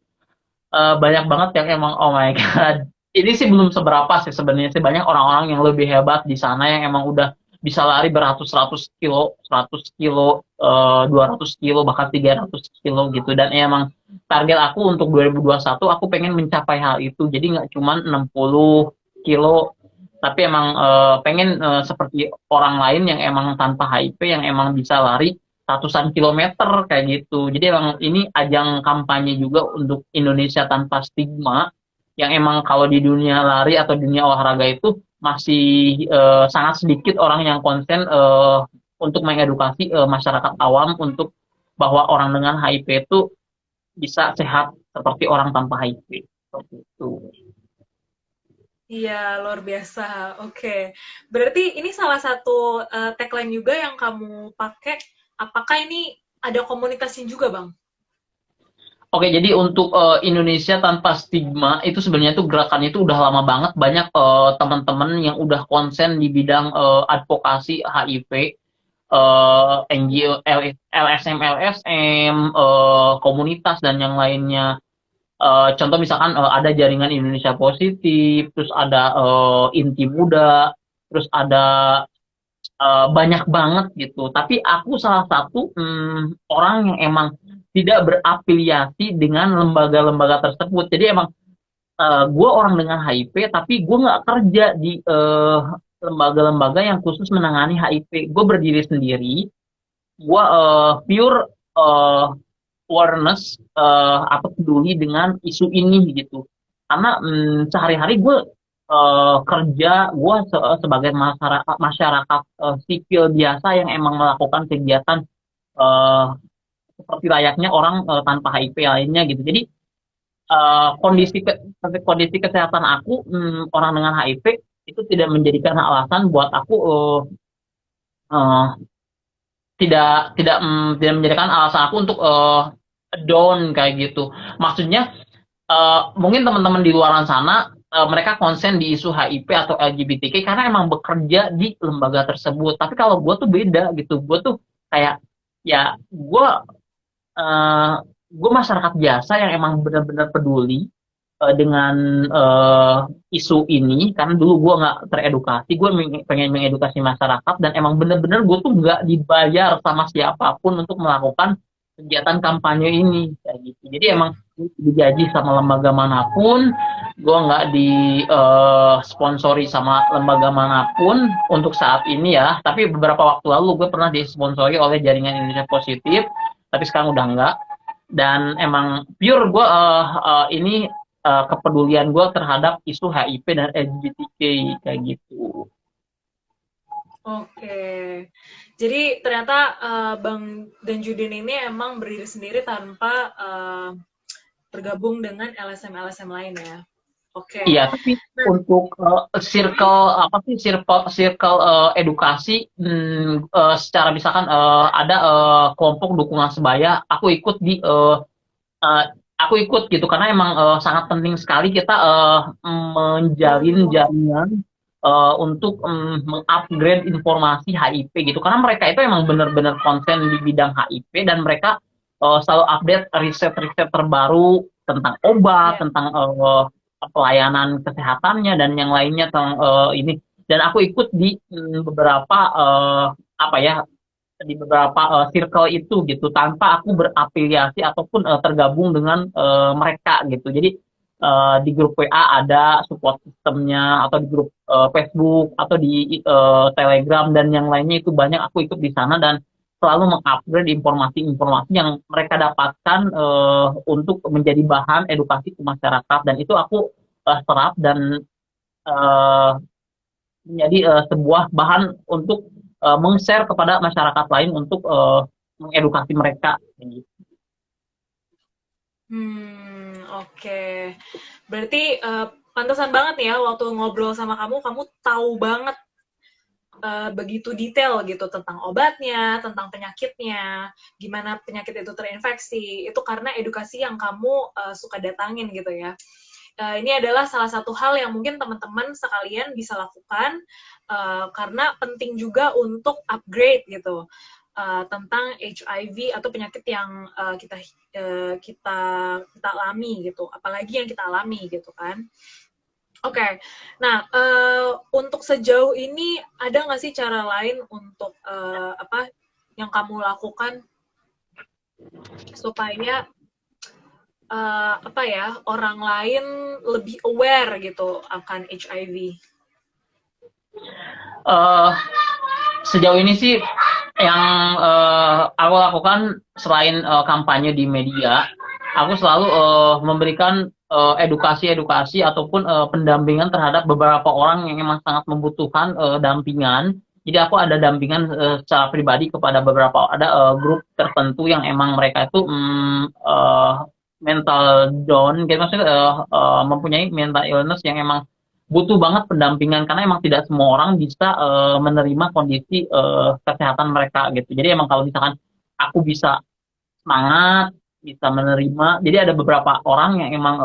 banyak banget yang emang oh my god ini sih belum seberapa sih sebenarnya sih, banyak orang-orang yang lebih hebat di sana yang emang udah bisa lari beratus-ratus kilo, 100 kilo, 200 kilo, bahkan 300 kilo gitu. Dan emang target aku untuk 2021 aku pengen mencapai hal itu. Jadi nggak cuman 60 kilo, tapi emang pengen seperti orang lain yang emang tanpa HIP yang emang bisa lari ratusan kilometer kayak gitu. Jadi emang ini ajang kampanye juga untuk Indonesia tanpa stigma yang emang kalau di dunia lari atau dunia olahraga itu masih sangat sedikit orang yang konsen untuk mengedukasi masyarakat awam untuk bahwa orang dengan HIV itu bisa sehat seperti orang tanpa HIV. Seperti itu. Iya, luar biasa. Oke. Berarti ini salah satu tagline juga yang kamu pakai. Apakah ini ada komunitasnya juga, Bang? Oke, jadi untuk Indonesia tanpa stigma itu sebenarnya tuh gerakannya itu udah lama banget, banyak teman-teman yang udah konsen di bidang advokasi HIV, NGO, LSM, LSM, komunitas dan yang lainnya. Contoh misalkan ada jaringan Indonesia Positif, terus ada Inti Muda, terus ada banyak banget gitu. Tapi aku salah satu orang yang emang tidak berafiliasi dengan lembaga-lembaga tersebut. Jadi emang gue orang dengan HIV, tapi gue nggak kerja di lembaga-lembaga yang khusus menangani HIV. Gue berdiri sendiri. Gue pure awareness atau peduli dengan isu ini gitu. Karena sehari-hari gue kerja, gue sebagai masyarakat masyarakat sipil biasa yang emang melakukan kegiatan eh, seperti layaknya orang tanpa HIV lainnya gitu. Jadi kondisi kesehatan aku orang dengan HIV itu tidak menjadikan alasan buat aku eh, tidak menjadikan alasan aku untuk down kayak gitu. Maksudnya mungkin teman-teman di luar sana mereka konsen di isu HIV atau LGBTQ karena emang bekerja di lembaga tersebut. Tapi kalau gue tuh beda gitu. Gue tuh kayak ya gue masyarakat biasa yang emang benar-benar peduli dengan isu ini karena dulu gue nggak teredukasi, gue pengen mengedukasi masyarakat dan emang bener-bener gue tuh nggak dibayar sama siapapun untuk melakukan kegiatan kampanye ini kayak gitu. Jadi emang digaji sama lembaga manapun, gue nggak disponsori sama lembaga manapun untuk saat ini ya. Tapi beberapa waktu lalu gue pernah disponsori oleh Jaringan Indonesia Positif, tapi sekarang udah enggak. Dan emang pure gue ini kepedulian gue terhadap isu HIV dan LGBTQ kayak gitu. Oke. Jadi ternyata Bang dan Judin ini emang berdiri sendiri tanpa bergabung dengan LSM-LSM lain ya. Oke. Iya, tapi Nah, untuk circle apa sih circle circle edukasi secara misalkan ada kelompok dukungan sebaya, eh, aku ikut gitu karena emang sangat penting sekali kita menjalin jaringan untuk mengupgrade informasi HIV gitu karena mereka itu emang benar-benar konsen di bidang HIV dan mereka selalu update riset-riset terbaru tentang obat, ya. tentang pelayanan kesehatannya dan yang lainnya tentang ini. Dan aku ikut di beberapa apa ya di beberapa circle itu gitu tanpa aku berafiliasi ataupun tergabung dengan mereka gitu. Jadi di grup WA ada support sistemnya atau di grup Facebook atau di Telegram dan yang lainnya itu banyak aku ikut di sana dan selalu mengupgrade informasi-informasi yang mereka dapatkan untuk menjadi bahan edukasi ke masyarakat dan itu aku serap dan eh, menjadi sebuah bahan untuk meng-share kepada masyarakat lain untuk mengedukasi mereka. Gitu. Oke. Berarti pantesan banget nih ya waktu ngobrol sama kamu, kamu tahu banget begitu detail gitu tentang obatnya, tentang penyakitnya, gimana penyakit itu terinfeksi. Itu karena edukasi yang kamu suka datangin gitu ya. Ini adalah salah satu hal yang mungkin teman-teman sekalian bisa lakukan karena penting juga untuk upgrade gitu tentang HIV atau penyakit yang kita alami gitu, apalagi yang kita alami gitu kan. Oke. Nah, untuk sejauh ini ada nggak sih cara lain untuk apa yang kamu lakukan supaya apa ya orang lain lebih aware gitu akan HIV? Eh, Sejauh ini sih yang aku lakukan selain kampanye di media, aku selalu memberikan edukasi-edukasi ataupun pendampingan terhadap beberapa orang yang memang sangat membutuhkan dampingan. Jadi aku ada dampingan secara pribadi kepada beberapa ada grup tertentu yang emang mereka itu mental down, gitu maksudnya mempunyai mental illness yang emang butuh banget pendampingan karena emang tidak semua orang bisa menerima kondisi kesehatan mereka gitu. Jadi emang kalau misalkan aku bisa semangat, bisa menerima, jadi ada beberapa orang yang emang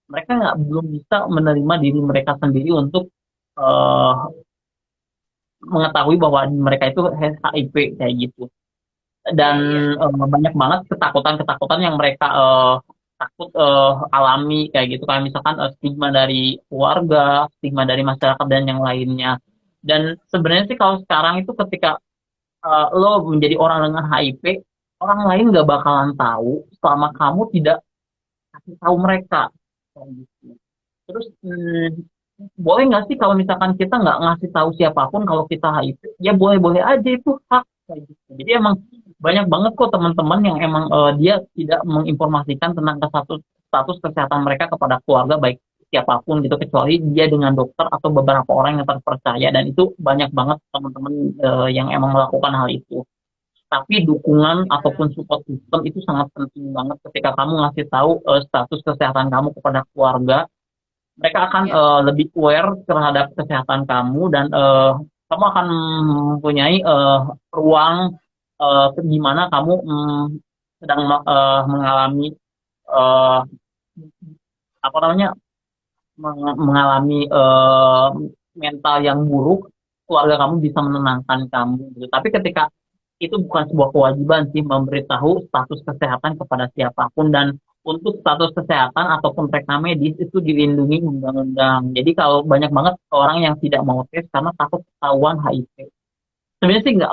mereka nggak belum bisa menerima diri mereka sendiri untuk eh, mengetahui bahwa mereka itu HIV kayak gitu. Dan Iya, iya. banyak banget ketakutan-ketakutan yang mereka takut alami kayak gitu kayak misalkan stigma dari keluarga, stigma dari masyarakat dan yang lainnya. Dan sebenarnya sih kalau sekarang itu ketika lo menjadi orang dengan HIV, orang lain nggak bakalan tahu selama kamu tidak kasih tahu mereka. Kayak gitu. Terus boleh nggak sih kalau misalkan kita nggak ngasih tahu siapapun kalau kita HIV, ya boleh-boleh aja itu hak kayak gitu. Jadi emang banyak banget kok teman-teman yang emang dia tidak menginformasikan tentang status kesehatan mereka kepada keluarga baik siapapun gitu kecuali dia dengan dokter atau beberapa orang yang terpercaya dan itu banyak banget teman-teman yang emang melakukan hal itu. Tapi dukungan ataupun support system itu sangat penting banget ketika kamu ngasih tahu status kesehatan kamu kepada keluarga mereka akan Ya. lebih aware terhadap kesehatan kamu dan kamu akan mempunyai ruang di mana kamu sedang mengalami eh, apa namanya mengalami mental yang buruk, keluarga kamu bisa menenangkan kamu. Gitu. Tapi ketika itu bukan sebuah kewajiban sih memberitahu status kesehatan kepada siapapun dan untuk status kesehatan ataupun rekam medis itu dilindungi undang-undang. Jadi kalau banyak banget orang yang tidak mau tes karena takut ketahuan HIV. Sebenarnya sih nggak,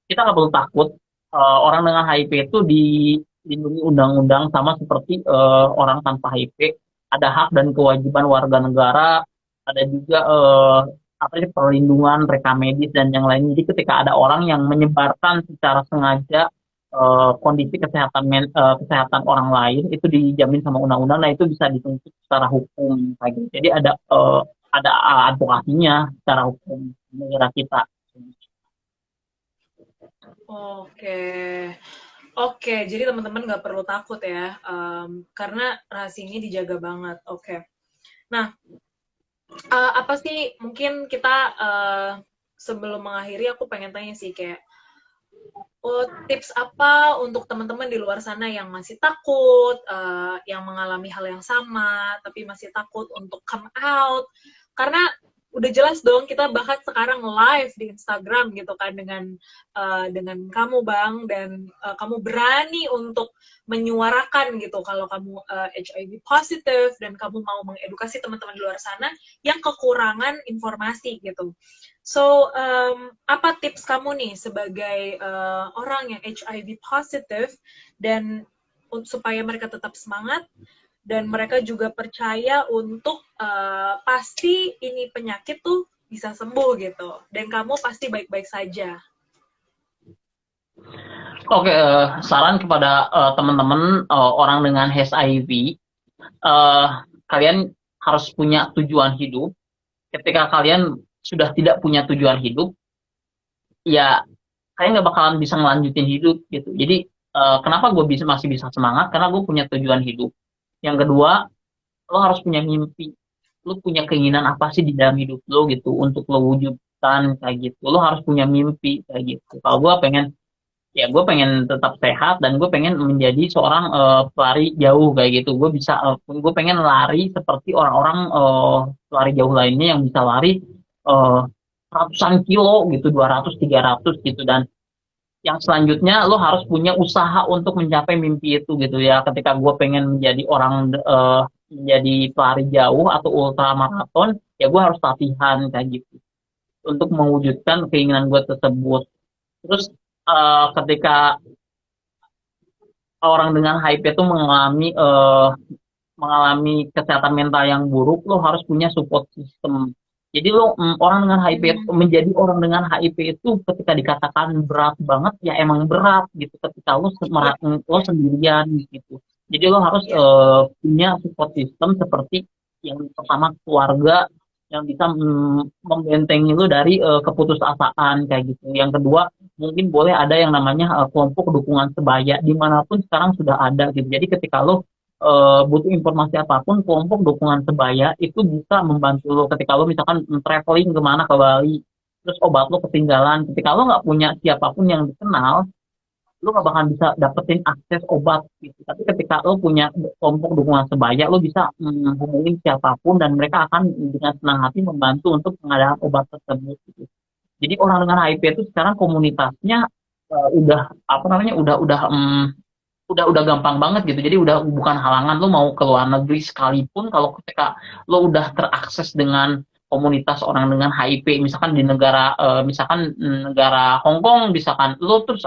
kita nggak perlu takut. Orang dengan HIV itu dilindungi undang-undang sama seperti orang tanpa HIV. Ada hak dan kewajiban warga negara, ada juga apa sih perlindungan rekam medis dan yang lain. Jadi ketika ada orang yang menyebarkan secara sengaja kondisi kesehatan orang lain itu dijamin sama undang-undang, nah itu bisa dituntut secara hukum kayak gitu. Jadi ada advokasinya secara hukum negara kita. Oke. Oke, jadi teman-teman nggak perlu takut ya, karena rahasianya dijaga banget. Oke. Nah, apa sih mungkin kita sebelum mengakhiri aku pengen tanya sih kayak tips apa untuk teman-teman di luar sana yang masih takut, yang mengalami hal yang sama, tapi masih takut untuk come out. Karena udah jelas dong kita bahkan sekarang live di Instagram gitu kan dengan kamu Bang dan kamu berani untuk menyuarakan gitu kalau kamu HIV positif dan kamu mau mengedukasi teman-teman di luar sana yang kekurangan informasi gitu. So, apa tips kamu nih sebagai orang yang HIV positif dan supaya mereka tetap semangat dan mereka juga percaya untuk pasti ini penyakit tuh bisa sembuh gitu dan kamu pasti baik-baik saja. Oke, saran kepada teman-teman orang dengan HIV, kalian harus punya tujuan hidup. Ketika kalian sudah tidak punya tujuan hidup, ya kalian nggak bakalan bisa ngelanjutin hidup gitu. Jadi kenapa gue masih bisa semangat? Karena gue punya tujuan hidup. Yang kedua, lo harus punya mimpi. Lo punya keinginan apa sih di dalam hidup lo gitu untuk lo wujudkan kayak gitu. Lo harus punya mimpi kayak gitu. Kalau gue pengen ya gue pengen tetap sehat dan gue pengen menjadi seorang pelari jauh kayak gitu gue pengen lari seperti orang-orang pelari jauh lainnya yang bisa lari eh, ratusan kilo gitu 200 300 gitu dan yang selanjutnya lo harus punya usaha untuk mencapai mimpi itu gitu ya ketika gue pengen menjadi orang menjadi pelari jauh atau ultra maraton, ya gue harus latihan kayak gitu untuk mewujudkan keinginan gue tersebut. Terus ketika orang dengan HIV itu mengalami kesehatan mental yang buruk, lo harus punya support system. Jadi lo orang dengan HIV menjadi orang dengan HIV itu ketika dikatakan berat banget ya emang berat gitu ketika Iya, lo sendirian gitu. Jadi lo harus iya. punya support system seperti yang pertama keluarga yang bisa membentengi lo dari keputusasaan kayak gitu. Yang kedua mungkin boleh ada yang namanya kelompok dukungan sebaya dimanapun sekarang sudah ada gitu. Jadi ketika lo butuh informasi apapun, kelompok dukungan sebaya itu bisa membantu lo ketika lo misalkan traveling kemana ke Bali, terus obat lo ketinggalan. Ketika lo nggak punya siapapun yang dikenal, lo nggak bakal bisa dapetin akses obat gitu. Tapi ketika lo punya kelompok dukungan sebaya, lo bisa hubungin siapapun dan mereka akan dengan senang hati membantu untuk pengadaan obat tersebut gitu. Jadi orang dengan HIV itu sekarang komunitasnya udah apa namanya udah gampang banget gitu. Jadi udah bukan halangan lo mau ke luar negeri sekalipun kalau ketika lo udah terakses dengan komunitas orang dengan HIV misalkan di negara misalkan negara Hong Kong misalkan lo terus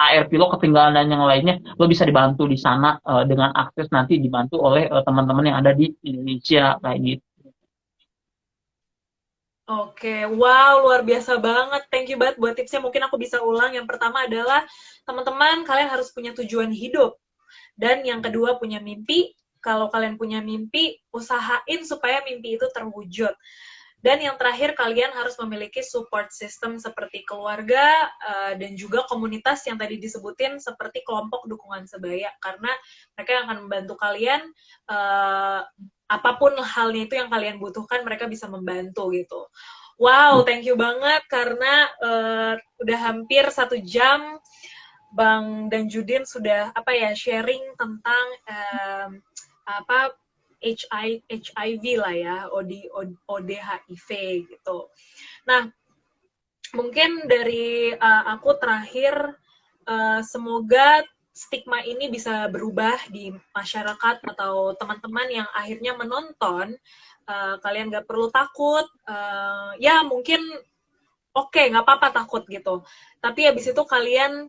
ARP lo ketinggalan dan yang lainnya lo bisa dibantu di sana dengan akses nanti dibantu oleh teman-teman yang ada di Indonesia kayak gitu. Oke, wow, luar biasa banget. Thank you banget buat tipsnya. Mungkin aku bisa ulang. Yang pertama adalah, teman-teman, kalian harus punya tujuan hidup. Dan yang kedua, punya mimpi. Kalau kalian punya mimpi, usahain supaya mimpi itu terwujud. Dan yang terakhir, kalian harus memiliki support system seperti keluarga dan juga komunitas yang tadi disebutin seperti kelompok dukungan sebaya. Karena mereka akan membantu kalian apapun halnya itu yang kalian butuhkan, mereka bisa membantu gitu. Wow, thank you banget karena udah hampir 1 jam Bang dan Judin sudah sharing tentang apa HIV lah ya, ODHIV gitu. Nah, mungkin dari aku terakhir, semoga stigma ini bisa berubah di masyarakat atau teman-teman yang akhirnya menonton. Kalian gak perlu takut, ya mungkin oke, nggak apa-apa takut gitu. Tapi habis itu kalian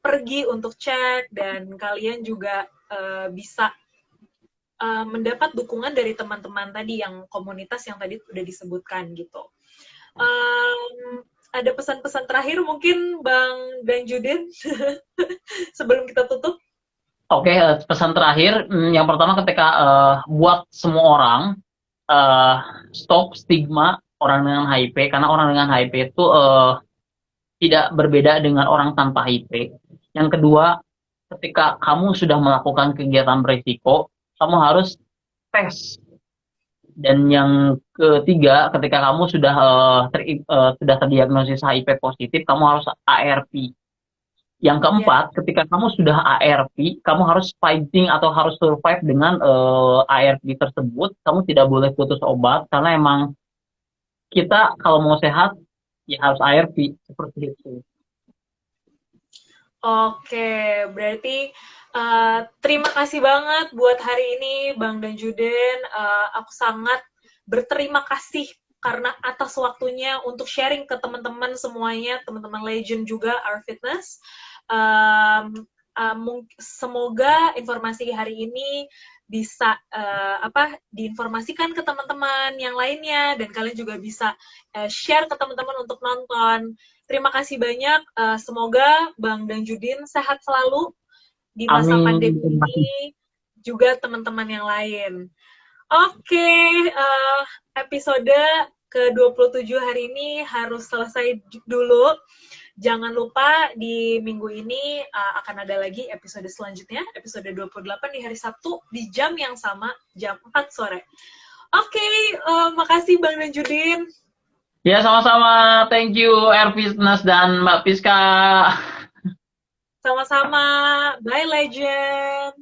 pergi untuk cek dan kalian juga bisa mendapat dukungan dari teman-teman tadi yang komunitas yang tadi udah disebutkan gitu. Ada pesan-pesan terakhir mungkin Bang dan Judin sebelum kita tutup? Oke, pesan terakhir yang pertama ketika buat semua orang eh, stop stigma orang dengan HIV karena orang dengan HIV itu tidak berbeda dengan orang tanpa HIV. Yang kedua, ketika kamu sudah melakukan kegiatan berisiko, kamu harus tes. Dan yang ketiga, ketika kamu sudah terdiagnosis HIV positif, kamu harus ARP. Yang Ya. keempat, ketika kamu sudah ARP, kamu harus fighting atau harus survive dengan ARP tersebut. Kamu tidak boleh putus obat karena emang kita kalau mau sehat ya harus ARP seperti itu. Oke, berarti terima kasih banget buat hari ini Bang dan Juden. Aku sangat berterima kasih karena atas waktunya untuk sharing ke teman-teman semuanya, teman-teman Legend juga, Our Fitness. Semoga informasi hari ini bisa diinformasikan ke teman-teman yang lainnya dan kalian juga bisa share ke teman-teman untuk nonton. Terima kasih banyak. Semoga Bang dan Judin sehat selalu di masa Amin. pandemi Terima kasih. ini, juga teman-teman yang lain. Oke, episode ke-27 hari ini harus selesai dulu. Jangan lupa di minggu ini akan ada lagi episode selanjutnya, episode 28 di hari Sabtu di jam yang sama, jam 4 sore. Oke, makasih Bang dan Judin. Ya, sama-sama. Thank you, Air Fitness dan Mbak Piska. Sama-sama. Bye, Legend.